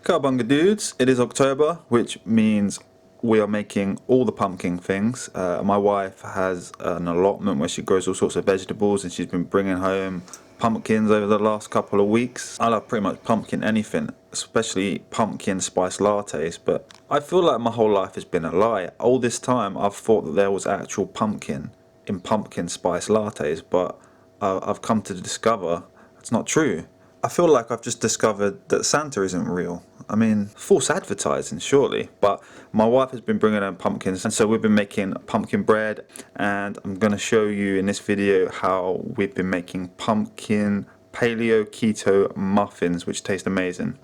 Cowabunga dudes, it is October, which means we are making all the pumpkin things. My wife has an allotment where she grows all sorts of vegetables, and she's been bringing home pumpkins over the last couple of weeks. I love pretty much pumpkin anything, especially pumpkin spice lattes, but I feel like my whole life has been a lie. All this time I've thought that there was actual pumpkin in pumpkin spice lattes, but I've come to discover it's not true. I feel like I've just discovered that Santa isn't real. I mean, false advertising surely, but my wife has been bringing in pumpkins, and so we've been making pumpkin bread, and I'm going to show you in this video how we've been making pumpkin paleo keto muffins, which taste amazing.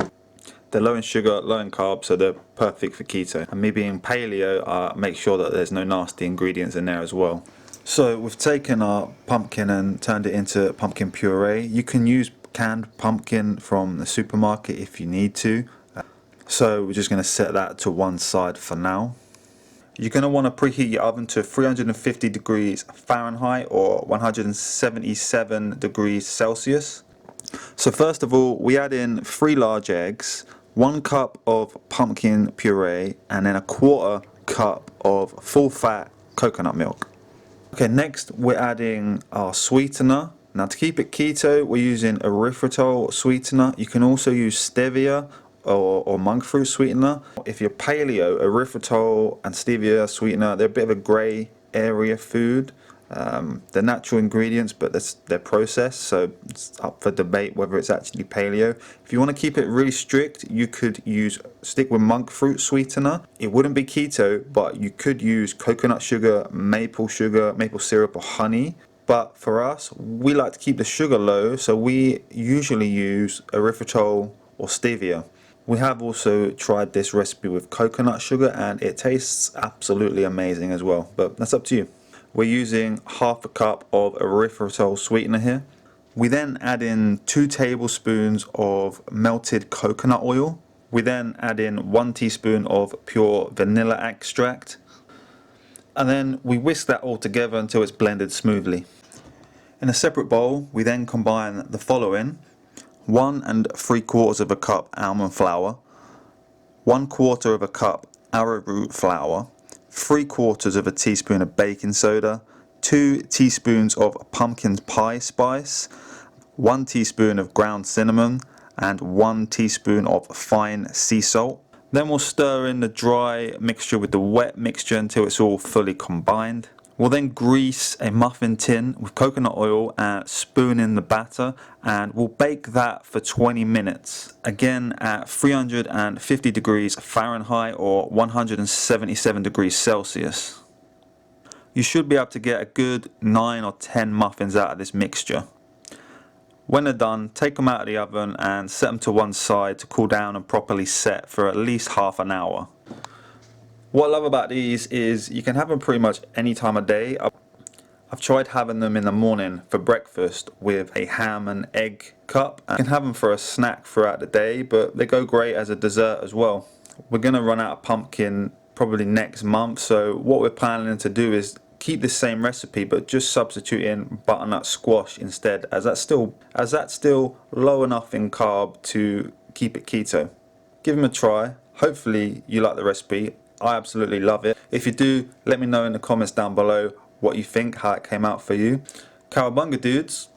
They're low in sugar, low in carbs, so they're perfect for keto. And me being paleo, make sure that there's no nasty ingredients in there as well. So we've taken our pumpkin and turned it into pumpkin puree. You can use canned pumpkin from the supermarket if you need to. So we're just going to set that to one side for now. You're going to want to preheat your oven to 350 degrees Fahrenheit or 177 degrees Celsius. So first of all, we add in 3 large eggs, 1 cup of pumpkin puree, and then a 1/4 cup of full fat coconut milk. Okay, next we're adding our sweetener. Now to keep it keto, we're using erythritol sweetener. You can also use stevia or monk fruit sweetener. If you're paleo, erythritol and stevia sweetener, they're a bit of a grey area food. They're natural ingredients, but they're processed, so it's up for debate whether it's actually paleo. If you want to keep it really strict, you could stick with monk fruit sweetener. It wouldn't be keto, but you could use coconut sugar, maple syrup, or honey. But for us, we like to keep the sugar low, so we usually use erythritol or stevia. We have also tried this recipe with coconut sugar, and it tastes absolutely amazing as well, but that's up to you. We're using 1/2 cup of erythritol sweetener here. We then add in 2 tablespoons of melted coconut oil. We then add in 1 teaspoon of pure vanilla extract. And then we whisk that all together until it's blended smoothly. In a separate bowl, we then combine the following: 1 3/4 cup almond flour, 1/4 cup arrowroot flour, 3/4 teaspoon of baking soda, 2 teaspoons of pumpkin pie spice, 1 teaspoon of ground cinnamon, and 1 teaspoon of fine sea salt. Then we'll stir in the dry mixture with the wet mixture until it's all fully combined. We'll then grease a muffin tin with coconut oil and spoon in the batter, and we'll bake that for 20 minutes, again at 350 degrees Fahrenheit or 177 degrees Celsius. You should be able to get a good 9 or 10 muffins out of this mixture. When they're done, take them out of the oven and set them to one side to cool down and properly set for at least half an hour. What I love about these is you can have them pretty much any time of day. I've tried having them in the morning for breakfast with a ham and egg cup. You can have them for a snack throughout the day, but they go great as a dessert as well. We're going to run out of pumpkin probably next month, so what we're planning to do is keep the same recipe but just substitute in butternut squash instead, as that's still low enough in carb to keep it keto. Give them a try. Hopefully you like the recipe. I absolutely love it. If you do, let me know in the comments down below what you think, how it came out for you. Cowabunga dudes.